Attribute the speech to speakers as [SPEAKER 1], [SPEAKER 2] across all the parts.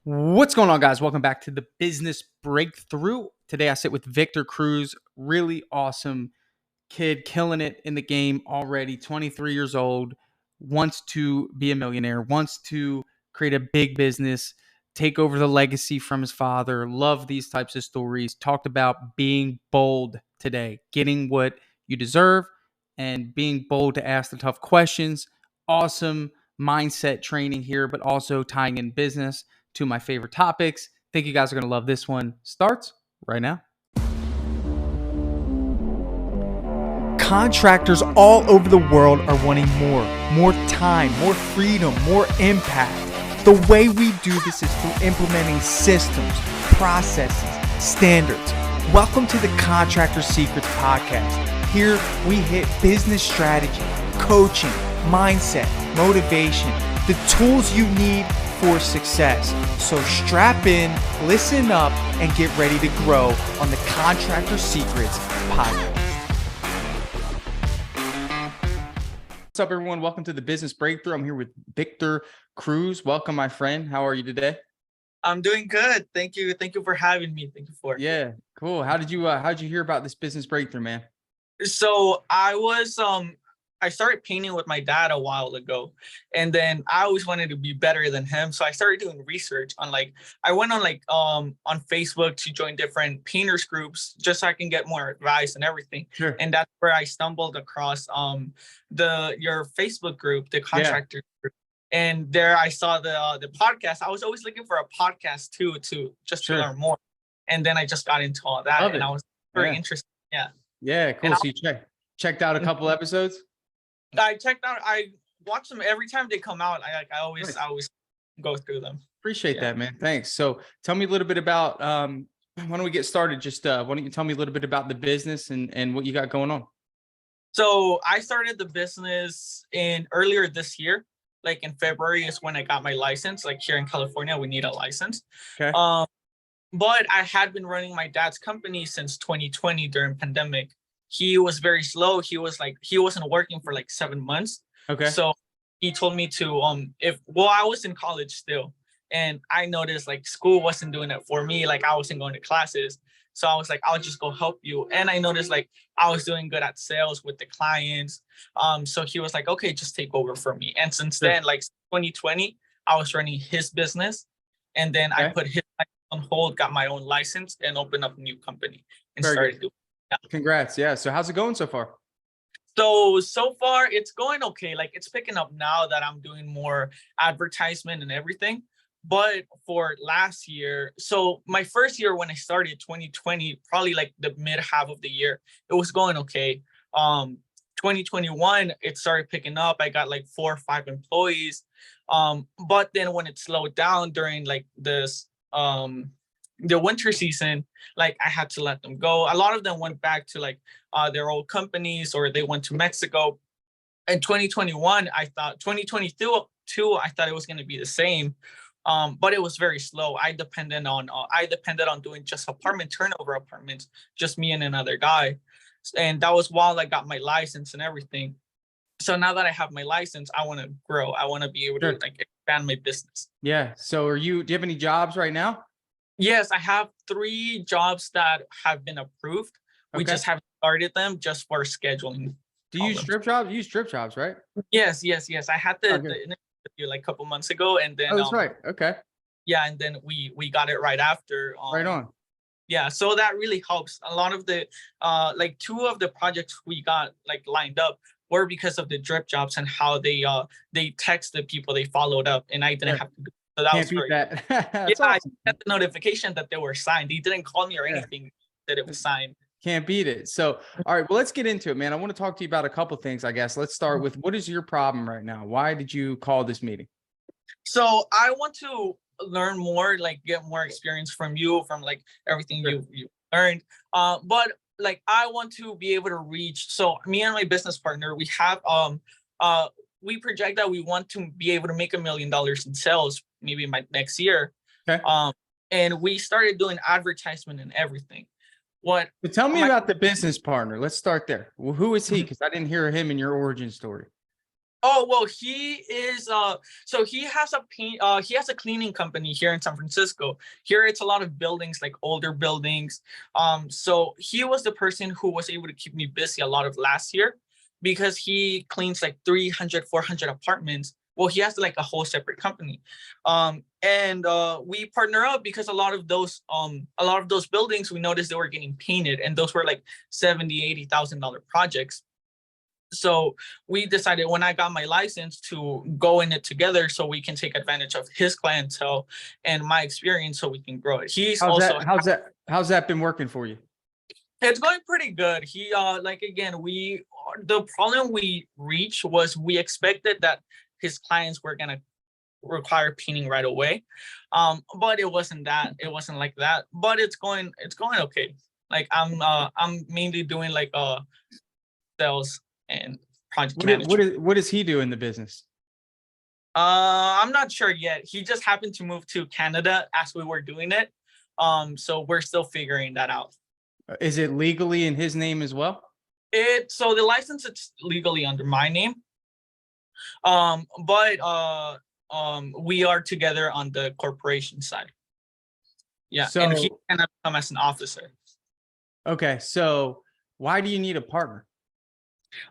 [SPEAKER 1] What's going on, guys? Welcome back to the Business Breakthrough. Today I sit with Victor Cruz, really awesome kid, killing it in the game already, 23 years old, wants to be a millionaire, wants to create a big business, take over the legacy from his father. Love these types of stories. Talked about being bold today, getting what you deserve and being bold to ask the tough questions. Awesome mindset training here, but also tying in business to my favorite topics. Think you guys are going to love this one. Starts right now.
[SPEAKER 2] Contractors all over the world are wanting more time, more freedom, more impact. The way we do this is through implementing systems, processes, standards. Welcome to the Contractor Secrets Podcast. Here we hit business strategy, coaching, mindset, motivation, the tools you need for success. So strap in, listen up, and get ready to grow on the Contractor Secrets Podcast.
[SPEAKER 1] What's up, everyone? Welcome to the Business Breakthrough. I'm here with Victor Cruz. Welcome, my friend. How are you today?
[SPEAKER 3] I'm doing good. Thank you. Thank you for having me. Thank you for.
[SPEAKER 1] Yeah, cool. How'd you hear about this Business Breakthrough, man?
[SPEAKER 3] So I started painting with my dad a while ago, and then I always wanted to be better than him. So I started doing research on I went on Facebook to join different painters groups just so I can get more advice and everything.
[SPEAKER 1] Sure.
[SPEAKER 3] And that's where I stumbled across your Facebook group, the contractor group. And there I saw the podcast. I was always looking for a podcast too, to learn more. And then I just got into all that. I was very interested. Yeah.
[SPEAKER 1] Yeah, cool. So you checked out a couple episodes?
[SPEAKER 3] I watch them every time they come out. I always go through them.
[SPEAKER 1] Appreciate that, man. Thanks. So tell me a little bit about why don't we get started? Just why don't you tell me a little bit about the business and what you got going on?
[SPEAKER 3] So I started the business earlier this year. In February is when I got my license. Here in California, we need a license.
[SPEAKER 1] Okay.
[SPEAKER 3] But I had been running my dad's company since 2020 during pandemic. He was very slow. He wasn't working for 7 months.
[SPEAKER 1] Okay.
[SPEAKER 3] So he told me to I was in college still, and I noticed school wasn't doing it for me. I wasn't going to classes. So I was like, I'll just go help you. And I noticed I was doing good at sales with the clients. So he was like, okay, just take over for me. And since then, 2020, I was running his business. And then I put his on hold, got my own license, and opened up a new company and started doing. Yeah.
[SPEAKER 1] Congrats. Yeah. So how's it going so far?
[SPEAKER 3] So far it's going okay. It's picking up now that I'm doing more advertisement and everything. But for last year, so my first year when I started 2020, probably the mid half of the year, it was going okay. 2021, it started picking up. I got 4 or 5 employees. But then when it slowed down during this the winter season, I had to let them go. A lot of them went back to their old companies, or they went to Mexico. In 2021, 2022, I thought it was going to be the same. But it was very slow. I depended on doing just apartment turnover apartments, just me and another guy. And that was while I got my license and everything. So now that I have my license, I want to grow. I want to be able to expand my business.
[SPEAKER 1] Yeah. So do you have any jobs right now?
[SPEAKER 3] Yes, I have 3 jobs that have been approved. We just haven't started them just for scheduling.
[SPEAKER 1] Do you use Dripjobs? You use Dripjobs, right?
[SPEAKER 3] Yes. I had the interview a couple months ago, and then
[SPEAKER 1] that's right. Okay.
[SPEAKER 3] Yeah, and then we got it right after.
[SPEAKER 1] Right on.
[SPEAKER 3] Yeah, so that really helps. A lot of the 2 of the projects we got lined up were because of the Dripjobs and how they text the people they followed up, and I didn't have to do it. So that was great.
[SPEAKER 1] That's awesome.
[SPEAKER 3] I got the notification that they were signed. They didn't call me or anything, that it was signed.
[SPEAKER 1] Can't beat it. So, all right, well, let's get into it, man. I want to talk to you about a couple things, I guess. Let's start with, what is your problem right now? Why did you call this meeting?
[SPEAKER 3] So I want to learn more, get more experience from you, from everything you learned. But I want to be able to reach. So me and my business partner, we have we project that we want to be able to make $1 million in sales maybe next year.
[SPEAKER 1] Okay.
[SPEAKER 3] And we started doing advertisement and everything.
[SPEAKER 1] So tell me about the business partner. Let's start there. Well, who is he? Because I didn't hear him in your origin story.
[SPEAKER 3] Oh well, he is so he has a cleaning company here in San Francisco. Here it's a lot of buildings, like older buildings. So he was the person who was able to keep me busy a lot of last year because he cleans like 300, 400 apartments. Well, he has like a whole separate company. And we partner up because a lot of those buildings we noticed they were getting painted, and those were like 70, $80,000 projects. So we decided when I got my license to go in it together so we can take advantage of his clientele and my experience so we can grow it. He's
[SPEAKER 1] How's
[SPEAKER 3] also
[SPEAKER 1] that? How's that been working for you?
[SPEAKER 3] it's going pretty good. He like again, we the problem we reached was we expected that his clients were gonna require painting right away. But it wasn't that. It wasn't like that. But it's going okay. Like I'm mainly doing like sales and project management.
[SPEAKER 1] What does he do in the business?
[SPEAKER 3] I'm not sure yet. He just happened to move to Canada as we were doing it. So we're still figuring that out.
[SPEAKER 1] Is it legally in his name as well?
[SPEAKER 3] So the license it's legally under my name. But we are together on the corporation side. Yeah,
[SPEAKER 1] So
[SPEAKER 3] and he can come as an officer.
[SPEAKER 1] okay, so why do you need a partner?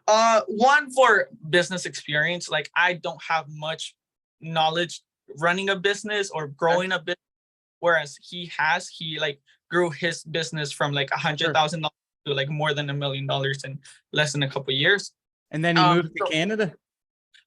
[SPEAKER 3] One for business experience. Like I don't have much knowledge running a business or growing a business, whereas he like grew his business from like $100,000 to like more than $1 million in less than a couple of years.
[SPEAKER 1] And then he moved to Canada?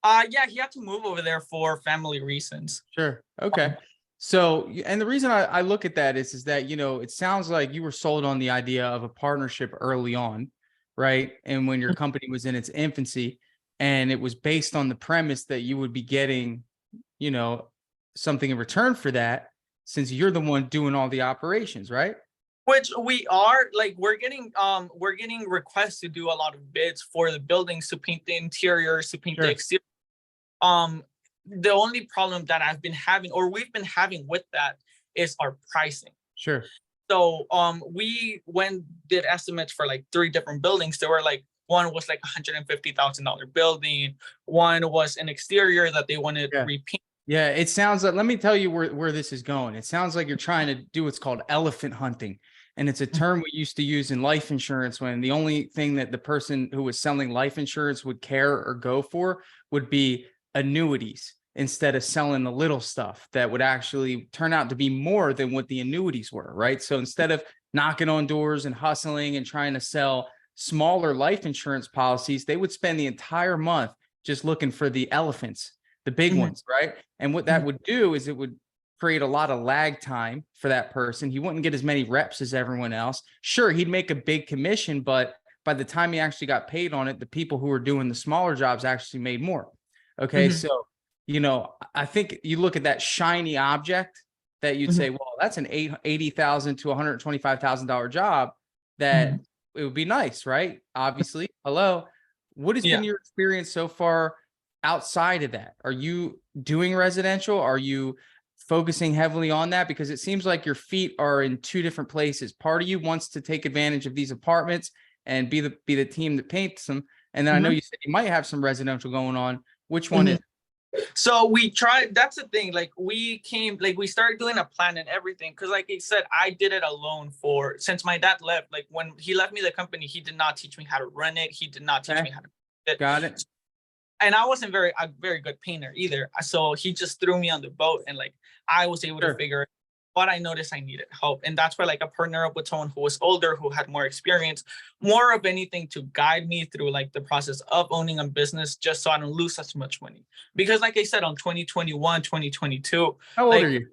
[SPEAKER 3] Yeah, he had to move over there for family reasons.
[SPEAKER 1] Sure. Okay. So, and the reason I look at that is that, you know, it sounds like you were sold on the idea of a partnership early on, right? And when your company was in its infancy, and it was based on the premise that you would be getting, you know, something in return for that, since you're the one doing all the operations, right?
[SPEAKER 3] Which we are like we're getting requests to do a lot of bids for the buildings, to paint the interiors, to paint the exterior. The only problem that I've been having, or we've been having with that, is our pricing.
[SPEAKER 1] Sure.
[SPEAKER 3] So we did estimates for like 3 different buildings. There were like one was like $150,000 building, one was an exterior that they wanted to repaint.
[SPEAKER 1] Yeah, it sounds like, let me tell you where this is going. It sounds like you're trying to do what's called elephant hunting. And it's a term we used to use in life insurance, when the only thing that the person who was selling life insurance would care or go for would be annuities, instead of selling the little stuff that would actually turn out to be more than what the annuities were, right? So instead of knocking on doors and hustling and trying to sell smaller life insurance policies, they would spend the entire month just looking for the elephants, the big ones, right? And what that would do is it would create a lot of lag time for that person. He wouldn't get as many reps as everyone else. Sure, he'd make a big commission, but by the time he actually got paid on it, the people who were doing the smaller jobs actually made more. Okay, so, you know, I think you look at that shiny object that you'd say, well, that's an $80,000 to $125,000 job that it would be nice, right? Obviously. Hello. What has been your experience so far outside of that? Are you doing residential? Are you focusing heavily on that? Because it seems like your feet are in 2 different places. Part of you wants to take advantage of these apartments and be the team that paints them. And then I know you said you might have some residential going on. Which one is it?
[SPEAKER 3] So we tried, that's the thing, like we started doing a plan and everything, because like I said, I did it alone since my dad left. Like when he left me the company, he did not teach me how to run it. He did not teach me how to do it.
[SPEAKER 1] Got it.
[SPEAKER 3] And I wasn't a very good painter either. So he just threw me on the boat, and like I was able to figure it. But I noticed I needed help. And that's why like I partnered up with someone who was older, who had more experience, more of anything to guide me through like the process of owning a business, just so I don't lose as much money. Because like I said, on 2021, 2022.
[SPEAKER 1] How old are you?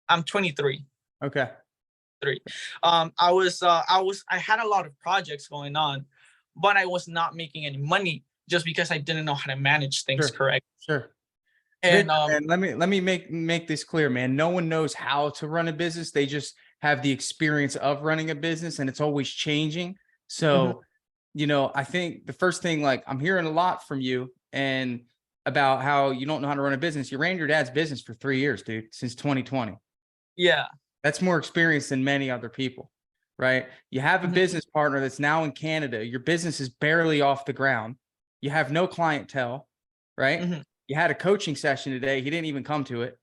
[SPEAKER 3] I'm 23.
[SPEAKER 1] Okay.
[SPEAKER 3] I had a lot of projects going on, but I was not making any money just because I didn't know how to manage things correctly.
[SPEAKER 1] Sure.
[SPEAKER 3] And
[SPEAKER 1] let me make this clear, man. No one knows how to run a business. They just have the experience of running a business, and it's always changing. So, you know, I think the first thing, like I'm hearing a lot from you and about how you don't know how to run a business. You ran your dad's business for 3 years, dude, since 2020.
[SPEAKER 3] Yeah.
[SPEAKER 1] That's more experience than many other people, right? You have a business partner that's now in Canada. Your business is barely off the ground. You have no clientele. right?
[SPEAKER 3] Mm-hmm.
[SPEAKER 1] You had a coaching session today. He didn't even come to it,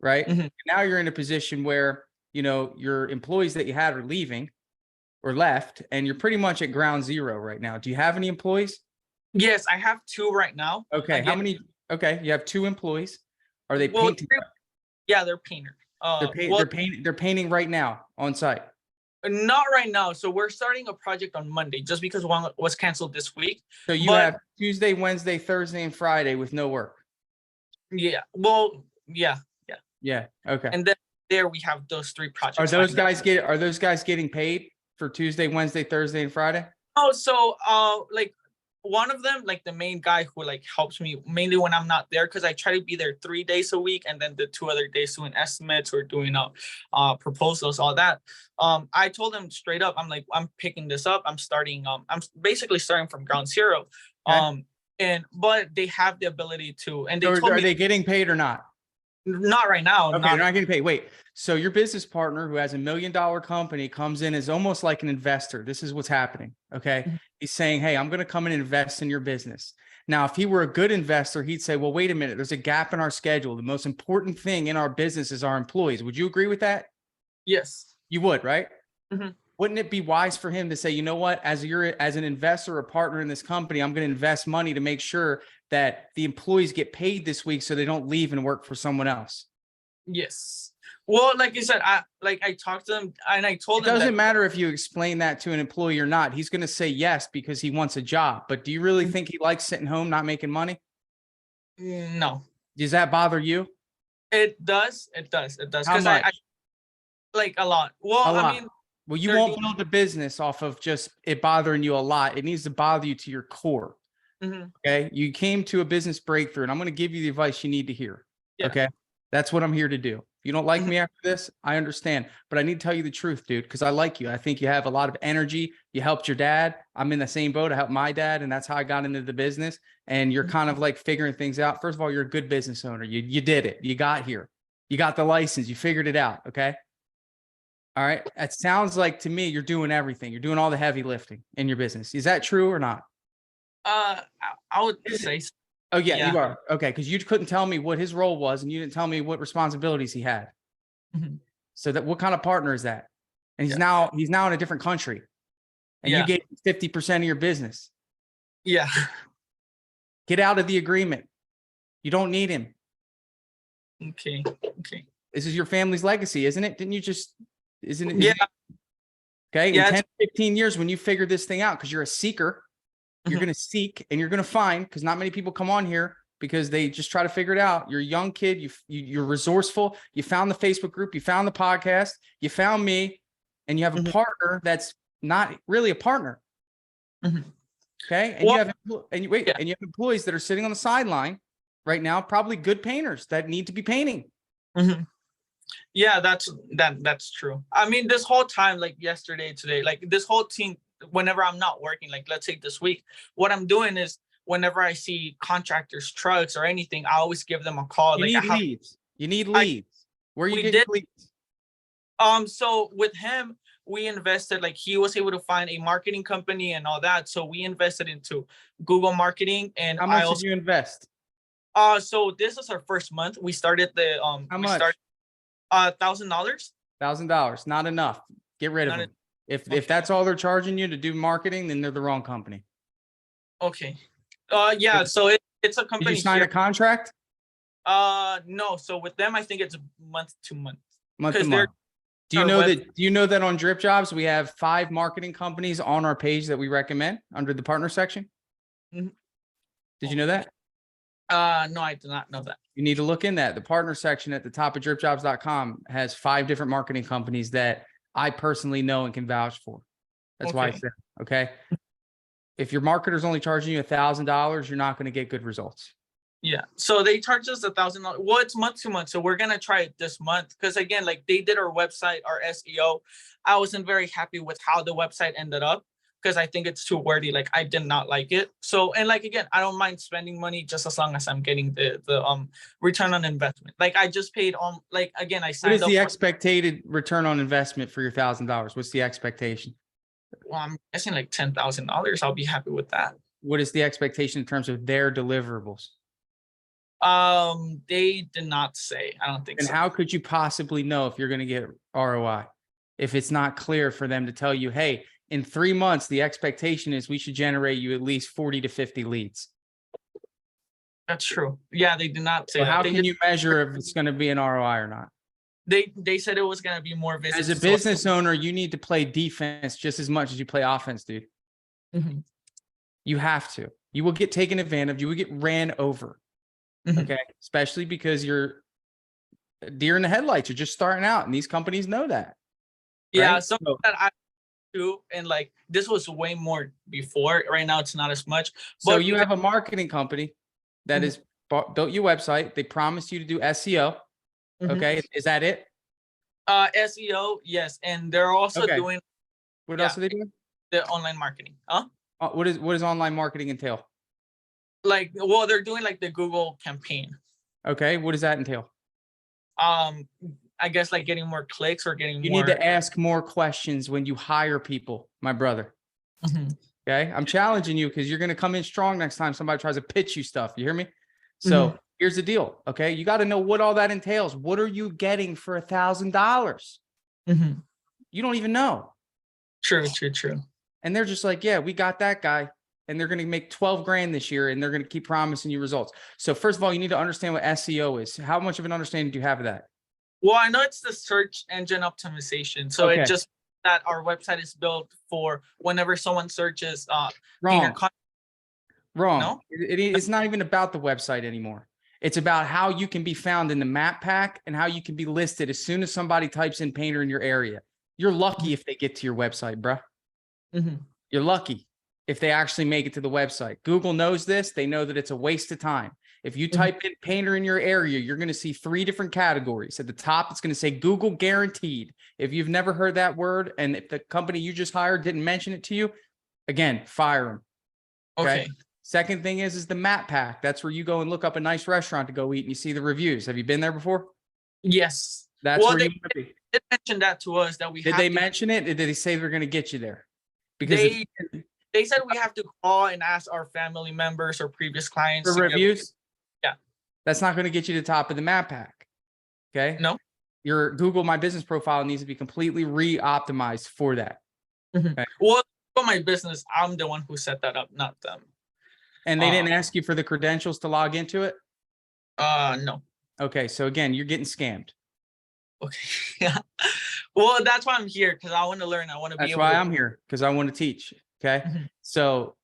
[SPEAKER 1] right?
[SPEAKER 3] Mm-hmm.
[SPEAKER 1] Now you're in a position where, your employees that you had are leaving or left, and you're pretty much at ground zero right now. Do you have any employees?
[SPEAKER 3] Yes, I have 2 right now.
[SPEAKER 1] Okay. How
[SPEAKER 3] Again,
[SPEAKER 1] many? Okay. You have 2 employees. Are they
[SPEAKER 3] well,
[SPEAKER 1] painting?
[SPEAKER 3] yeah, they're painter. Well,
[SPEAKER 1] They're painting right now on site.
[SPEAKER 3] not right now. So we're starting a project on Monday, just because one was canceled this week.
[SPEAKER 1] So you
[SPEAKER 3] But
[SPEAKER 1] have Tuesday, Wednesday, Thursday, and Friday with no work.
[SPEAKER 3] yeah, well, yeah, yeah.
[SPEAKER 1] Yeah. Okay.
[SPEAKER 3] And then there we have those 3 projects.
[SPEAKER 1] Are those
[SPEAKER 3] lined up.
[SPEAKER 1] guys getting paid for Tuesday, Wednesday, Thursday, and Friday?
[SPEAKER 3] Oh, so like one of them, like the main guy who like helps me mainly when I'm not there, because I try to be there 3 days a week, and then the 2 other days doing estimates or doing proposals, all that. I told him straight up, I'm like, I'm picking this up. I'm basically starting from ground zero.
[SPEAKER 1] Okay.
[SPEAKER 3] But they have the ability to, and they
[SPEAKER 1] So
[SPEAKER 3] told
[SPEAKER 1] are
[SPEAKER 3] me
[SPEAKER 1] they getting paid or not?
[SPEAKER 3] not right now.
[SPEAKER 1] Okay, they're not getting paid. Wait, so your business partner who has $1 million company comes in as almost like an investor. This is what's happening. Okay.
[SPEAKER 3] Mhm.
[SPEAKER 1] He's saying, hey, I'm going to come and invest in your business. Now, if he were a good investor, he'd say, well, wait a minute, there's a gap in our schedule. The most important thing in our business is our employees. Would you agree with that?
[SPEAKER 3] Yes.
[SPEAKER 1] You would, right?
[SPEAKER 3] Mhm.
[SPEAKER 1] Wouldn't it be wise for him to say, you know what, as an investor or partner in this company, I'm going to invest money to make sure that the employees get paid this week so they don't leave and work for someone else?
[SPEAKER 3] Yes. Well, like I said, I talked to them and I told
[SPEAKER 1] It
[SPEAKER 3] them
[SPEAKER 1] doesn't
[SPEAKER 3] that
[SPEAKER 1] matter if you explain that to an employee or not. He's going to say yes because he wants a job. But do you really think he likes sitting home, not making money?
[SPEAKER 3] no,
[SPEAKER 1] Does that bother you?
[SPEAKER 3] it does. It does. It does.
[SPEAKER 1] How
[SPEAKER 3] Because
[SPEAKER 1] much?
[SPEAKER 3] I like a lot. Well,
[SPEAKER 1] A
[SPEAKER 3] I
[SPEAKER 1] lot.
[SPEAKER 3] mean,
[SPEAKER 1] Well, you
[SPEAKER 3] 30
[SPEAKER 1] won't build a business off of just it bothering you a lot. It needs to bother you to your core.
[SPEAKER 3] mhm,
[SPEAKER 1] Okay. You came to a business breakthrough, and I'm going to give you the advice you need to hear.
[SPEAKER 3] Yeah.
[SPEAKER 1] Okay. That's what I'm here to do. If you don't like
[SPEAKER 3] Mhm.
[SPEAKER 1] me after this, I understand. But I need to tell you the truth, dude, because I like you. I think you have a lot of energy. You helped your dad. I'm in the same boat. I helped my dad, and that's how I got into the business. And you're kind of like figuring things out. First of all, you're a good business owner. You did it. You got here. You got the license. You figured it out. Okay. All right. It sounds like to me you're doing everything. You're doing all the heavy lifting in your business. Is that true or not?
[SPEAKER 3] I would say so.
[SPEAKER 1] Oh, yeah,
[SPEAKER 3] Yeah.
[SPEAKER 1] you are. Okay. Because you couldn't tell me what his role was, and you didn't tell me what responsibilities he had.
[SPEAKER 3] Mhm.
[SPEAKER 1] So that what kind of partner is that? And he's
[SPEAKER 3] Yeah.
[SPEAKER 1] now in a different country. And you
[SPEAKER 3] Yeah.
[SPEAKER 1] gave him 50% of your business.
[SPEAKER 3] Yeah.
[SPEAKER 1] Get out of the agreement. You don't need him.
[SPEAKER 3] Okay. Okay.
[SPEAKER 1] This is your family's legacy, isn't it? Didn't you just isn't it?
[SPEAKER 3] Yeah.
[SPEAKER 1] Okay.
[SPEAKER 3] Yeah,
[SPEAKER 1] In 10, 15 years, when you figure this thing out, because you're a seeker, you're
[SPEAKER 3] Mhm.
[SPEAKER 1] going to seek and you're going to find, because not many people come on here because they just try to figure it out. You're a young kid. You're resourceful. You found the Facebook group. You found the podcast. You found me, and you have a
[SPEAKER 3] Mhm.
[SPEAKER 1] partner that's not really a partner.
[SPEAKER 3] Mhm.
[SPEAKER 1] Okay. And
[SPEAKER 3] Well,
[SPEAKER 1] you have
[SPEAKER 3] yeah.
[SPEAKER 1] and you have employees that are sitting on the sideline right now, probably good painters that need to be painting.
[SPEAKER 3] Mhm. Yeah, that's true. I mean, this whole time, like yesterday, today, like this whole team, whenever I'm not working, like let's say this week, what I'm doing is whenever I see contractors, trucks, or anything, I always give them a call.
[SPEAKER 1] You
[SPEAKER 3] Like
[SPEAKER 1] need leads. You need leads. Where are you
[SPEAKER 3] we
[SPEAKER 1] getting
[SPEAKER 3] did.
[SPEAKER 1] leads?
[SPEAKER 3] So with him, we invested, like he was able to find a marketing company and all that. So we invested into Google marketing, and
[SPEAKER 1] How
[SPEAKER 3] I
[SPEAKER 1] much did
[SPEAKER 3] also
[SPEAKER 1] you invest?
[SPEAKER 3] so this is our first month. We started
[SPEAKER 1] How
[SPEAKER 3] we
[SPEAKER 1] much?
[SPEAKER 3] started $1,000.
[SPEAKER 1] $1,000. Not enough. Get rid of
[SPEAKER 3] Not
[SPEAKER 1] them. If
[SPEAKER 3] okay.
[SPEAKER 1] that's all they're charging you to do marketing, then they're the wrong company.
[SPEAKER 3] Okay. Yeah, so it's a
[SPEAKER 1] Did you
[SPEAKER 3] company
[SPEAKER 1] sign
[SPEAKER 3] here.
[SPEAKER 1] a contract?
[SPEAKER 3] No. So with them, I think it's month to month.
[SPEAKER 1] Month to
[SPEAKER 3] Because they're
[SPEAKER 1] month. Do you
[SPEAKER 3] our
[SPEAKER 1] know
[SPEAKER 3] web.
[SPEAKER 1] that? Do you know that on Dripjobs we have 5 marketing companies on our page that we recommend under the partner section?
[SPEAKER 3] Mhm.
[SPEAKER 1] Did you know that?
[SPEAKER 3] No, I did not know that.
[SPEAKER 1] You need to look in that. The partner section at the top of dripjobs.com has 5 different marketing companies that I personally know and can vouch for. That's why I
[SPEAKER 3] Okay.
[SPEAKER 1] said, okay. If your marketer's only charging you $1,000, you're not going to get good results.
[SPEAKER 3] Yeah. So they charged us $1,000. Well, it's month to month. So we're gonna try it this month. Because again, like they did our website, our SEO. I wasn't very happy with how the website ended up, because I think it's too wordy. Like I did not like it. So, and like again, I don't mind spending money just as long as I'm getting the return on investment. Like I just paid like again, I
[SPEAKER 1] What
[SPEAKER 3] signed
[SPEAKER 1] is
[SPEAKER 3] up
[SPEAKER 1] the
[SPEAKER 3] for,
[SPEAKER 1] expected return on investment for your $1,000? What's the expectation?
[SPEAKER 3] well, I'm guessing like $10,000. I'll be happy with that.
[SPEAKER 1] What is the expectation in terms of their deliverables?
[SPEAKER 3] They did not say. I don't think
[SPEAKER 1] And
[SPEAKER 3] so.
[SPEAKER 1] how could you possibly know if you're going to get ROI if it's not clear for them to tell you, hey, in 3 months, the expectation is we should generate you at least 40 to 50 leads?
[SPEAKER 3] That's true. Yeah, they did not say
[SPEAKER 1] So
[SPEAKER 3] that.
[SPEAKER 1] how
[SPEAKER 3] They
[SPEAKER 1] can
[SPEAKER 3] did,
[SPEAKER 1] you measure if it's going to be an ROI or not?
[SPEAKER 3] they said it was gonna be more visits.
[SPEAKER 1] As a business owner, you need to play defense just as much as you play offense, dude.
[SPEAKER 3] Mhm.
[SPEAKER 1] You have to. You will get taken advantage of. You will get ran over.
[SPEAKER 3] Mhm.
[SPEAKER 1] Okay. Especially because you're a deer in the headlights. You're just starting out, and these companies know that.
[SPEAKER 3] Yeah,
[SPEAKER 1] Right?
[SPEAKER 3] something
[SPEAKER 1] So,
[SPEAKER 3] that I do, and like this was way more before. Right now, it's not as much.
[SPEAKER 1] so
[SPEAKER 3] But
[SPEAKER 1] you have a marketing company that
[SPEAKER 3] Mhm.
[SPEAKER 1] has built your website. They promised you to do SEO.
[SPEAKER 3] Mhm.
[SPEAKER 1] Okay. Is that it?
[SPEAKER 3] SEO, yes, and they're also
[SPEAKER 1] Okay.
[SPEAKER 3] doing
[SPEAKER 1] What
[SPEAKER 3] yeah
[SPEAKER 1] else are they doing?
[SPEAKER 3] the online marketing. Huh?
[SPEAKER 1] What does online marketing entail?
[SPEAKER 3] Like, well, they're doing like the Google campaign.
[SPEAKER 1] Okay. What does that entail?
[SPEAKER 3] Um, I guess like getting more clicks or getting
[SPEAKER 1] You
[SPEAKER 3] more.
[SPEAKER 1] need to ask more questions when you hire people, my brother.
[SPEAKER 3] Mhm.
[SPEAKER 1] Okay. I'm challenging you because you're going to come in strong next time somebody tries to pitch you stuff. You hear me? So
[SPEAKER 3] Mhm.
[SPEAKER 1] here's the deal. Okay. You got to know what all that entails. What are you getting for $1,000?
[SPEAKER 3] Mhm.
[SPEAKER 1] You don't even know.
[SPEAKER 3] True, true, true.
[SPEAKER 1] And they're just like, yeah, we got that guy. And they're going to make 12 grand this year and they're going to keep promising you results. So first of all, you need to understand what SEO is. How much of an understanding do you have of that?
[SPEAKER 3] Well, I know it's the search engine optimization. So
[SPEAKER 1] Okay.
[SPEAKER 3] it just that our website is built for whenever someone searches painter
[SPEAKER 1] Wrong. Wrong.
[SPEAKER 3] No?
[SPEAKER 1] It's not even about the website anymore. It's about how you can be found in the map pack and how you can be listed as soon as somebody types in painter in your area. You're lucky if they get to your website, bruh.
[SPEAKER 3] Mhm.
[SPEAKER 1] You're lucky if they actually make it to the website. Google knows this. They know that it's a waste of time. If you type in painter in your area, you're going to see 3 different categories. At the top, it's going to say Google guaranteed. If you've never heard that word and if the company you just hired didn't mention it to you, again, fire them.
[SPEAKER 3] Okay.
[SPEAKER 1] Second thing is the map pack. That's where you go and look up a nice restaurant to go eat and you see the reviews. Have you been there before?
[SPEAKER 3] Yes.
[SPEAKER 1] That's
[SPEAKER 3] Well,
[SPEAKER 1] where
[SPEAKER 3] they
[SPEAKER 1] you want to be.
[SPEAKER 3] did mention that to us that we
[SPEAKER 1] Did
[SPEAKER 3] have
[SPEAKER 1] they
[SPEAKER 3] to,
[SPEAKER 1] mention it? Or did they say they're going to get you there? Because if
[SPEAKER 3] they said we have to call and ask our family members or previous clients
[SPEAKER 1] for
[SPEAKER 3] to give,
[SPEAKER 1] reviews,
[SPEAKER 3] yeah.
[SPEAKER 1] that's not going to get you to the top of the map pack. Okay.
[SPEAKER 3] No.
[SPEAKER 1] Your Google My Business profile needs to be completely re-optimized for that.
[SPEAKER 3] Okay. Well, for my business, I'm the one who set that up, not them.
[SPEAKER 1] And they didn't ask you for the credentials to log into it?
[SPEAKER 3] No.
[SPEAKER 1] Okay. So again, you're getting scammed.
[SPEAKER 3] Okay. Yeah. Well, that's why I'm here, because I want to learn. I want to be
[SPEAKER 1] That's
[SPEAKER 3] able
[SPEAKER 1] why
[SPEAKER 3] to.
[SPEAKER 1] I'm here, because I want to teach. Okay. So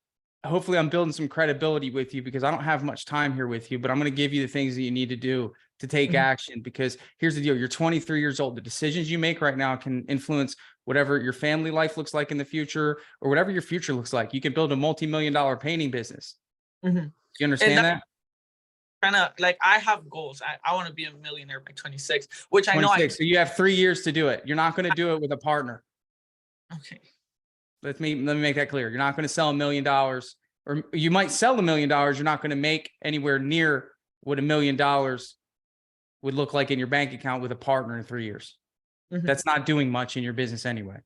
[SPEAKER 1] hopefully I'm building some credibility with you because I don't have much time here with you, but I'm going to give you the things that you need to do to take action, because here's the deal. You're 23 years old. The decisions you make right now can influence whatever your family life looks like in the future or whatever your future looks like. You can build a multi-million-dollar painting business. You understand that?
[SPEAKER 3] Kind of like I have goals. I want to be a millionaire by 26, which I know
[SPEAKER 1] 26. So you have 3 years to do it. You're not going to do it with a partner.
[SPEAKER 3] Okay.
[SPEAKER 1] Let me make that clear. You're not going to sell $1 million, or you might sell $1 million. You're not going to make anywhere near what $1 million would look like in your bank account with a partner in 3 years. That's not doing much in your business anyway.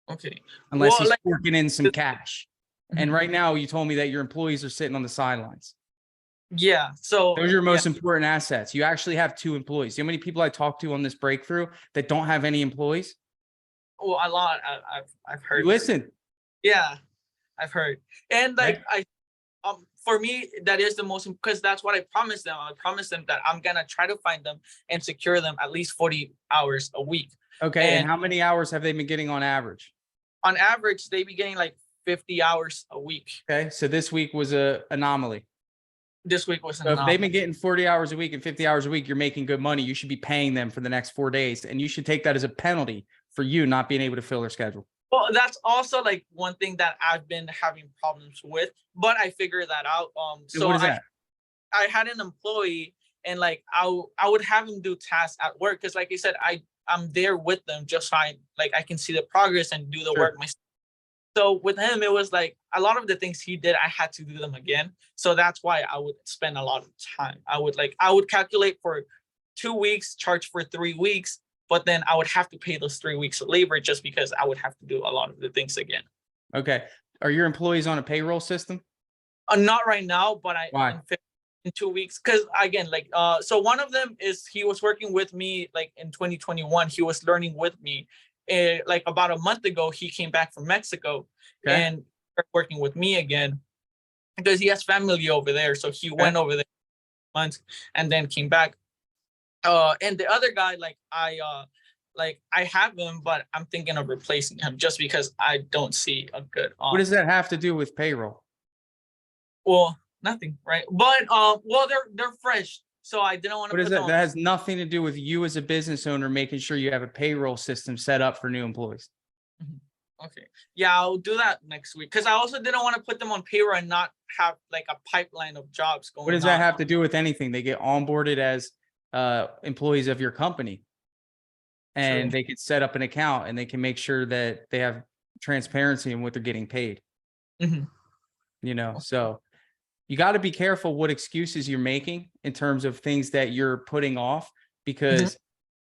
[SPEAKER 3] Okay.
[SPEAKER 1] Unless
[SPEAKER 3] Well,
[SPEAKER 1] he's
[SPEAKER 3] like,
[SPEAKER 1] working in some cash. And right now you told me that your employees are sitting on the sidelines.
[SPEAKER 3] yeah. So
[SPEAKER 1] Those are your most important assets. You actually have 2 employees. You know how many people I talk to on this breakthrough that don't have any employees?
[SPEAKER 3] Well, a lot. I've heard.
[SPEAKER 1] You listen.
[SPEAKER 3] Yeah, I've heard. And like for me, that is the most, because that's what I promised them. I promised them that I'm gonna try to find them and secure them at least 40 hours a week.
[SPEAKER 1] Okay. And how many hours have they been getting on average?
[SPEAKER 3] On average, they be getting like 50 hours a week.
[SPEAKER 1] Okay. So this week was an anomaly.
[SPEAKER 3] This week was
[SPEAKER 1] So if they've been getting 40 hours a week and 50 hours a week, you're making good money. You should be paying them for the next 4 days. And you should take that as a penalty for you not being able to fill their schedule.
[SPEAKER 3] Well, that's also like one thing that I've been having problems with, but I figured that out. So
[SPEAKER 1] what is that?
[SPEAKER 3] I had an employee, and like I would have him do tasks at work, because like I said, I'm there with them just fine. Like I can see the progress and do the work myself. So with him, it was like a lot of the things he did, I had to do them again. So that's why I would spend a lot of time. I would calculate for 2 weeks, charge for 3 weeks, but then I would have to pay those 3 weeks of labor just because I would have to do a lot of the things again.
[SPEAKER 1] Okay. Are your employees on a payroll system?
[SPEAKER 3] Not right now, but
[SPEAKER 1] Why?
[SPEAKER 3] in 2 weeks. Because again, like so one of them is he was working with me like in 2021. He was learning with me. Like about a month ago, he came back from Mexico
[SPEAKER 1] Okay.
[SPEAKER 3] and started working with me again because he has family over there. So he
[SPEAKER 1] Okay.
[SPEAKER 3] went over there months and then came back. And the other guy, like I have him, but I'm thinking of replacing him just because I don't see a good
[SPEAKER 1] What does that have to do with payroll?
[SPEAKER 3] well, nothing, right? But well, they're fresh, so I didn't want to
[SPEAKER 1] What is
[SPEAKER 3] put
[SPEAKER 1] that?
[SPEAKER 3] them
[SPEAKER 1] That
[SPEAKER 3] on.
[SPEAKER 1] has nothing to do with you as a business owner making sure you have a payroll system set up for new employees.
[SPEAKER 3] Okay, yeah, I'll do that next week because I also didn't want to put them on payroll and not have like a pipeline of jobs
[SPEAKER 1] What
[SPEAKER 3] going
[SPEAKER 1] does that
[SPEAKER 3] on.
[SPEAKER 1] have to do with anything? They get onboarded as employees of your company, and
[SPEAKER 3] True.
[SPEAKER 1] they could set up an account and they can make sure that they have transparency in what they're getting paid.
[SPEAKER 3] Mhm.
[SPEAKER 1] So you got to be careful what excuses you're making in terms of things that you're putting off,
[SPEAKER 3] Mhm.
[SPEAKER 1] because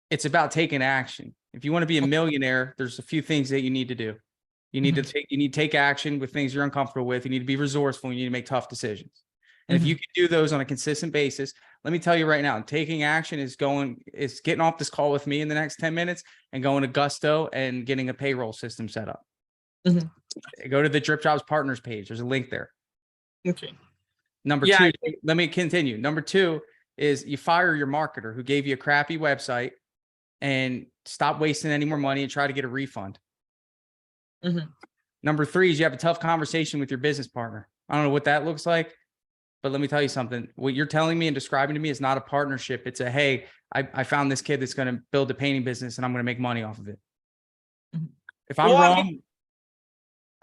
[SPEAKER 1] it's about taking action. If you want to be a millionaire, there's a few things that you need to do. You need to
[SPEAKER 3] Mhm.
[SPEAKER 1] take action with things you're uncomfortable with. You need to be resourceful. You need to make tough decisions. And if you
[SPEAKER 3] Mhm.
[SPEAKER 1] can do those on a consistent basis, let me tell you right now, taking action is getting off this call with me in the next 10 minutes and going to Gusto and getting a payroll system set up.
[SPEAKER 3] Mhm.
[SPEAKER 1] Go to the Dripjobs partners page. There's a link there.
[SPEAKER 3] Okay.
[SPEAKER 1] Number
[SPEAKER 3] Yeah.
[SPEAKER 1] two, let me continue. Number two is you fire your marketer who gave you a crappy website and stop wasting any more money and try to get a refund.
[SPEAKER 3] Mhm.
[SPEAKER 1] Number three is you have a tough conversation with your business partner. I don't know what that looks like, but let me tell you something. What you're telling me and describing to me is not a partnership. It's a, hey, I found this kid that's going to build a painting business and I'm going to make money off of it.
[SPEAKER 3] Mhm.
[SPEAKER 1] If I'm
[SPEAKER 3] Well, I mean,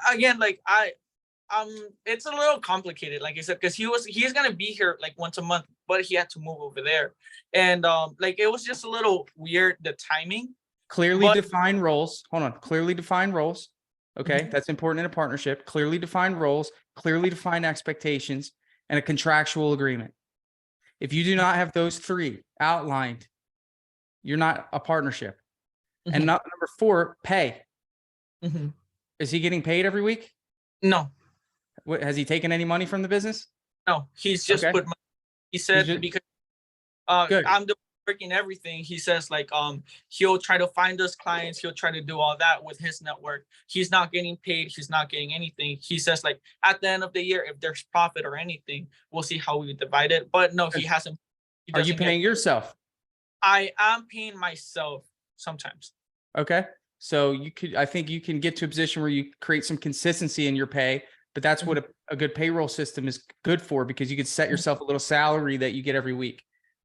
[SPEAKER 1] wrong,
[SPEAKER 3] again, like it's a little complicated, like I said, because he's gonna be here like once a month, but he had to move over there, and like it was just a little weird the timing,
[SPEAKER 1] clearly
[SPEAKER 3] but
[SPEAKER 1] define roles. Hold on. Clearly define roles. Okay.
[SPEAKER 3] Mhm.
[SPEAKER 1] That's important in a partnership. Clearly define roles, clearly define expectations, and a contractual agreement. If you do not have those three outlined, you're not a partnership. And
[SPEAKER 3] Mhm.
[SPEAKER 1] number four, pay.
[SPEAKER 3] Mhm.
[SPEAKER 1] Is he getting paid every week?
[SPEAKER 3] No,
[SPEAKER 1] Has he taken any money from the business?
[SPEAKER 3] no, he's just
[SPEAKER 1] Okay.
[SPEAKER 3] put he
[SPEAKER 1] He's
[SPEAKER 3] said
[SPEAKER 1] just
[SPEAKER 3] because
[SPEAKER 1] good.
[SPEAKER 3] I'm the working everything. He says like he'll try to find us clients. He'll try to do all that with his network. He's not getting paid. He's not getting anything. He says like at the end of the year, if there's profit or anything, we'll see how we divide it. But no, he
[SPEAKER 1] Good.
[SPEAKER 3] hasn't. He
[SPEAKER 1] Are you
[SPEAKER 3] doesn't get.
[SPEAKER 1] paying yourself?
[SPEAKER 3] I am paying myself sometimes.
[SPEAKER 1] Okay. So I think you can get to a position where you create some consistency in your pay, but that's what
[SPEAKER 3] Mhm.
[SPEAKER 1] a good payroll system is good for, because you can set yourself a little salary that you get every week.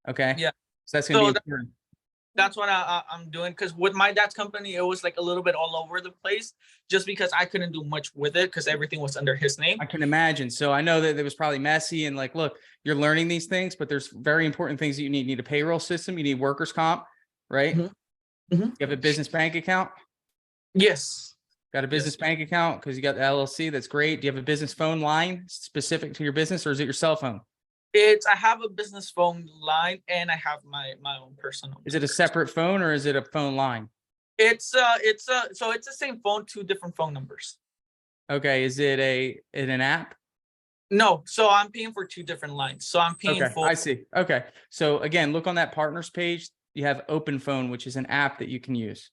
[SPEAKER 1] Okay.
[SPEAKER 3] Yeah.
[SPEAKER 1] So that's going to
[SPEAKER 3] So
[SPEAKER 1] be important.
[SPEAKER 3] that's what I'm doing because with my dad's company, it was like a little bit all over the place just because I couldn't do much with it because everything was under his name.
[SPEAKER 1] I can imagine. So I know that it was probably messy and like, look, you're learning these things, but there's very important things that you need. You need a payroll system. You need workers' comp, right?
[SPEAKER 3] Mhm. Mhm.
[SPEAKER 1] You have a business bank account.
[SPEAKER 3] Yes.
[SPEAKER 1] Got a
[SPEAKER 3] Yes.
[SPEAKER 1] business bank account because you got the LLC. That's great. Do you have a business phone line specific to your business, or is it your cell phone?
[SPEAKER 3] I have a business phone line and I have my own personal
[SPEAKER 1] Is it a
[SPEAKER 3] number.
[SPEAKER 1] separate phone or is it a phone line?
[SPEAKER 3] So it's the same phone, two different phone numbers.
[SPEAKER 1] Okay. Is it an app?
[SPEAKER 3] No, so I'm paying for two different lines. So I'm paying
[SPEAKER 1] Okay,
[SPEAKER 3] for
[SPEAKER 1] I see. Okay. So again, look on that partners page. You have Open Phone, which is an app that you can use.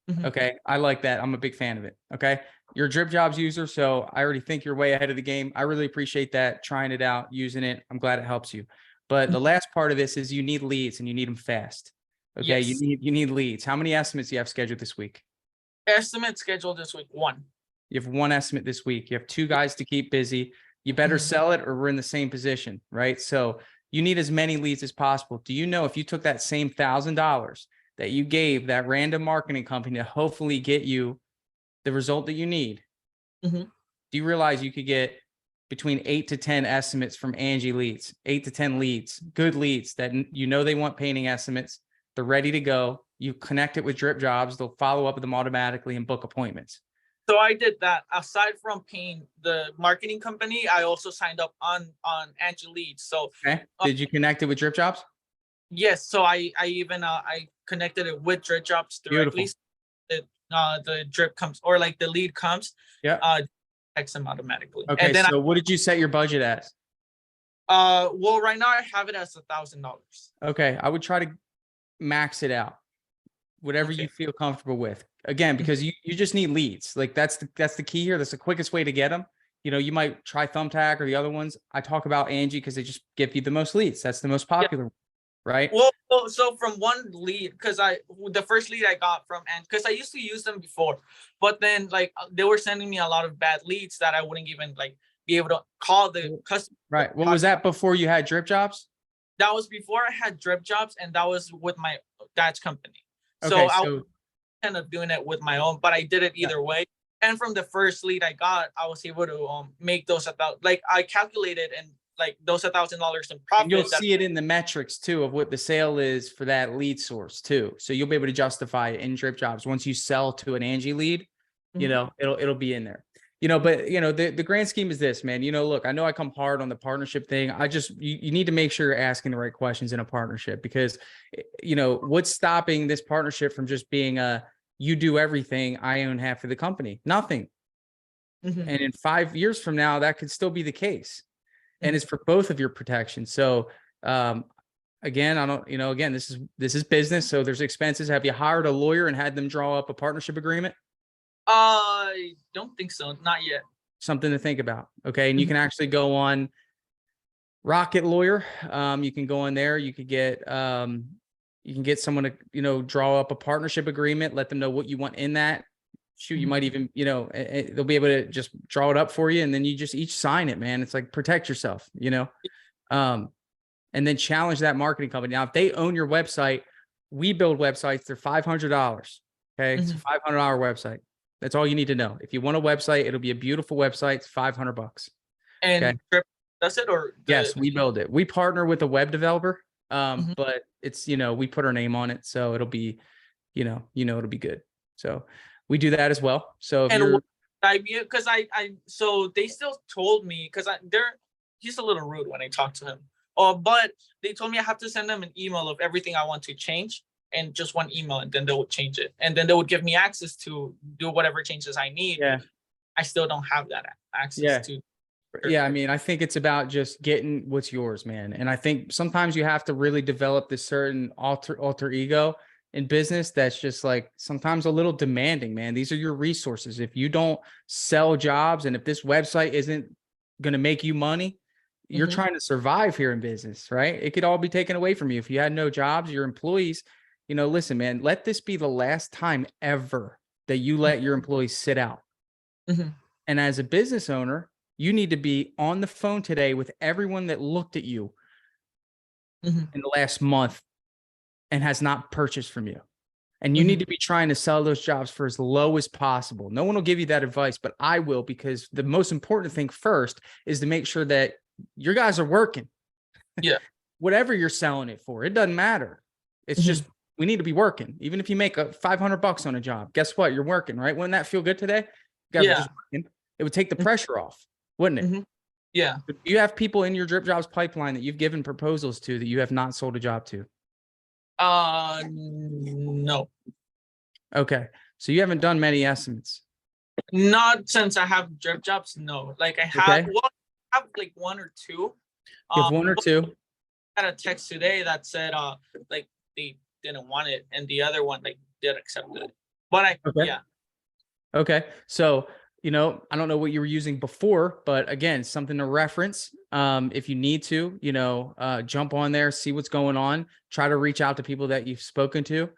[SPEAKER 3] Mhm.
[SPEAKER 1] Okay. I like that. I'm a big fan of it. Okay. You're a Dripjobs user, so I already think you're way ahead of the game. I really appreciate that. Trying it out, using it. I'm glad it helps you. But the
[SPEAKER 3] Mhm.
[SPEAKER 1] last part of this is you need leads and you need them fast. Okay.
[SPEAKER 3] Yes.
[SPEAKER 1] You need leads. How many estimates do you have scheduled this week?
[SPEAKER 3] Estimate scheduled this week one.
[SPEAKER 1] You have one estimate this week. You have two guys to keep busy. You better
[SPEAKER 3] Mhm.
[SPEAKER 1] sell it or we're in the same position, right? So you need as many leads as possible. Do you know if you took that same $1,000 that you gave that random marketing company to hopefully get you the result that you need,
[SPEAKER 3] Mhm.
[SPEAKER 1] do you realize you could get between 8 to 10 estimates from Angie leads, 8 to 10 leads, good leads that you know they want painting estimates. They're ready to go. You connect it with Dripjobs. They'll follow up with them automatically and book appointments.
[SPEAKER 3] So I did that. Aside from paying the marketing company, I also signed up on Angie Leads. So
[SPEAKER 1] Okay.
[SPEAKER 3] uh,
[SPEAKER 1] Did you connect it with Dripjobs?
[SPEAKER 3] yes, so I even I connected it with Dripjobs directly.
[SPEAKER 1] Beautiful.
[SPEAKER 3] So the drip comes or like the lead comes,
[SPEAKER 1] Yeah.
[SPEAKER 3] uh text them automatically.
[SPEAKER 1] Okay.
[SPEAKER 3] And then
[SPEAKER 1] So what did you set your budget as?
[SPEAKER 3] Well, right now I have it as $1,000.
[SPEAKER 1] Okay, I would try to max it out, whatever you
[SPEAKER 3] Okay.
[SPEAKER 1] feel comfortable with. Again, because you just need leads. Like that's the key here. That's the quickest way to get them. You know, you might try Thumbtack or the other ones. I talk about Angie because they just give you the most leads. That's the most
[SPEAKER 3] Yeah.
[SPEAKER 1] popular, right?
[SPEAKER 3] Well, so from one lead, because the first lead I got from, and because I used to use them before, but then like they were sending me a lot of bad leads that I wouldn't even like be able to call the customer.
[SPEAKER 1] Right. What was that before you had Dripjobs?
[SPEAKER 3] That was before I had Dripjobs, and that was with my dad's company. So
[SPEAKER 1] Okay,
[SPEAKER 3] I was
[SPEAKER 1] so
[SPEAKER 3] kind of doing it with my own, but I did it
[SPEAKER 1] yeah.
[SPEAKER 3] either way. And from the first lead I got, I was able to make those about, like I calculated, and like those $1,000 in
[SPEAKER 1] And you'll
[SPEAKER 3] profit.
[SPEAKER 1] see it in the metrics too of what the sale is for that lead source too. So you'll be able to justify it in Dripjobs. Once you sell to an Angie lead, you know, it'll be in there. You know, but you know, the grand scheme is this, man. You know, look, I know I come hard on the partnership thing. I just you need to make sure you're asking the right questions in a partnership, because you know, what's stopping this partnership from just being you do everything, I own half of the company? Nothing. And in 5 years from now, that could still be the case. And it's for both of your protection. So again, I don't, you know, again, this is business. So there's expenses. Have you hired a lawyer and had them draw up a partnership agreement?
[SPEAKER 3] I don't think so. Not yet.
[SPEAKER 1] Something to think about. Okay. And you can actually go on Rocket Lawyer. You can go in there, you can get someone to, you know, draw up a partnership agreement, let them know what you want in that. Shoot, you might even, you know, they'll be able to just draw it up for you, and then you just each sign it, man. It's like, protect yourself, you know, and then challenge that marketing company. Now, if they own your website, we build websites. They're $500. Okay. It's a $500 website. That's all you need to know. If you want a website, it'll be a beautiful website. It's $500.
[SPEAKER 3] And that's it, or
[SPEAKER 1] yes, we build it. We partner with a web developer, but it's, you know, we put our name on it, so it'll be, you know, it'll be good. So we do that as well. So if you're,
[SPEAKER 3] because so they still told me, because he's a little rude when I talk to him. But they told me I have to send them an email of everything I want to change, and just one email, and then they would change it, and then they would give me access to do whatever changes I need.
[SPEAKER 1] yeah,
[SPEAKER 3] I still don't have that access to.
[SPEAKER 1] yeah. I mean, I think it's about just getting what's yours, man. And I think sometimes you have to really develop this certain alter ego in business that's just like sometimes a little demanding, man. These are your resources. If you don't sell jobs, and if this website isn't going to make you money, you're trying to survive here in business, right? It could all be taken away from you. If you had no jobs, your employees, you know, listen, man, let this be the last time ever that you let your employees sit out. And as a business owner, you need to be on the phone today with everyone that looked at you in the last month and has not purchased from you. And you need to be trying to sell those jobs for as low as possible. No one will give you that advice, but I will, because the most important thing first is to make sure that your guys are working.
[SPEAKER 3] Yeah.
[SPEAKER 1] Whatever you're selling it for, it doesn't matter. It's just, we need to be working. Even if you make $500 on a job, guess what? You're working, right? Wouldn't that feel good today? You guys are just working. It would take the pressure off, wouldn't it?
[SPEAKER 3] Yeah.
[SPEAKER 1] You have people in your Dripjobs pipeline that you've given proposals to that you have not sold a job to.
[SPEAKER 3] No.
[SPEAKER 1] Okay. So you haven't done many estimates.
[SPEAKER 3] Not since I have Dripjobs. No. Like I have, well, I have like one or two.
[SPEAKER 1] You have one or two.
[SPEAKER 3] I had a text today that said like they didn't want it, and the other one like did accept it. But yeah. Okay.
[SPEAKER 1] So, you know, I don't know what you were using before, but again, something to reference. If you need to, you know, jump on there, see what's going on, try to reach out to people that you've spoken to.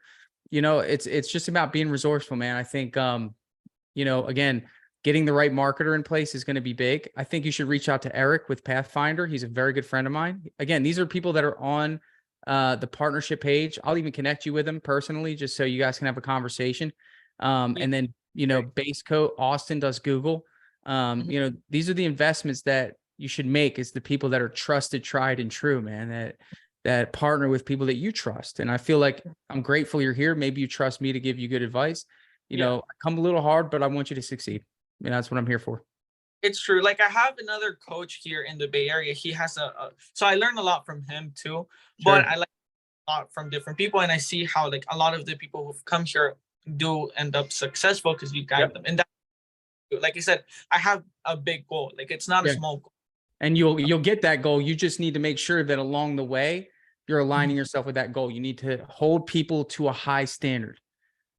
[SPEAKER 1] You know, it's just about being resourceful, man. I think, you know, again, getting the right marketer in place is going to be big. I think you should reach out to Eric with Pathfinder. He's a very good friend of mine. Again, these are people that are on the partnership page. I'll even connect you with them personally, just so you guys can have a conversation. And then, you know, Base Coat, Austin does Google. You know, these are the investments that you should make, is the people that are trusted, tried and true, man, that partner with people that you trust. And I feel like I'm grateful you're here. Maybe you trust me to give you good advice. You know, I come a little hard, but I want you to succeed. And that's what I'm here for.
[SPEAKER 3] It's true. Like I have another coach here in the Bay Area. He has so I learned a lot from him too, but I like a lot from different people. And I see how like a lot of the people who've come here do end up successful because you guide them. And that, like I said, I have a big goal. Like it's not a small goal.
[SPEAKER 1] And you'll get that goal. You just need to make sure that along the way, you're aligning yourself with that goal. You need to hold people to a high standard.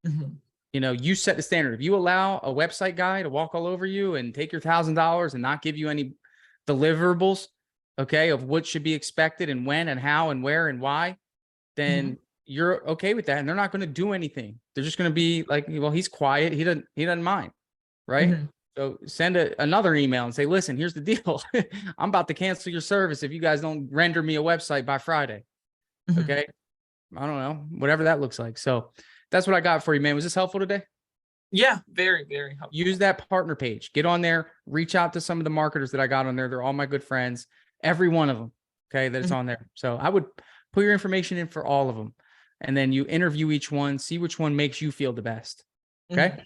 [SPEAKER 3] Mhm.
[SPEAKER 1] You know, you set the standard. If you allow a website guy to walk all over you and take your $1,000 and not give you any deliverables, okay, of what should be expected and when and how and where and why, then you're okay with that. And they're not going to do anything. They're just going to be like, well, he's quiet. He doesn't mind. Right.
[SPEAKER 3] Mhm.
[SPEAKER 1] So send another email and say, listen, here's the deal. I'm about to cancel your service if you guys don't render me a website by Friday.
[SPEAKER 3] Mhm.
[SPEAKER 1] Okay. I don't know, whatever that looks like. So that's what I got for you, man. Was this helpful today?
[SPEAKER 3] Yeah, very, very helpful.
[SPEAKER 1] Use that partner page. Get on there. Reach out to some of the marketers that I got on there. They're all my good friends. Every one of them. Okay. That's on there. So I would put your information in for all of them. And then you interview each one, see which one makes you feel the best. Okay.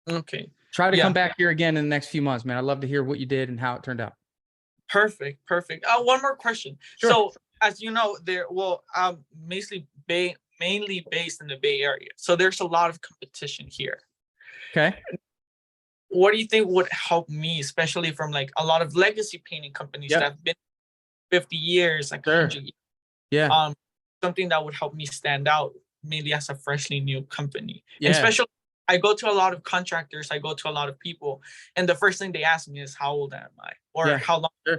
[SPEAKER 3] Okay.
[SPEAKER 1] Try to
[SPEAKER 3] Yeah.
[SPEAKER 1] come back here again in the next few months, man. I'd love to hear what you did and how it turned out.
[SPEAKER 3] Perfect. One more question.
[SPEAKER 1] Sure.
[SPEAKER 3] So, as you know, I'm mainly based in the Bay Area, so there's a lot of competition here.
[SPEAKER 1] Okay.
[SPEAKER 3] What do you think would help me, especially from like a lot of legacy painting companies
[SPEAKER 1] Yep.
[SPEAKER 3] that have been 50 years, like
[SPEAKER 1] Sure.
[SPEAKER 3] 100 years?
[SPEAKER 1] Yeah.
[SPEAKER 3] Something that would help me stand out, maybe as a freshly new company.
[SPEAKER 1] Yeah.
[SPEAKER 3] And especially, I go to a lot of contractors, I go to a lot of people, and the first thing they ask me is, how old am I? Or
[SPEAKER 1] Yeah.
[SPEAKER 3] how long?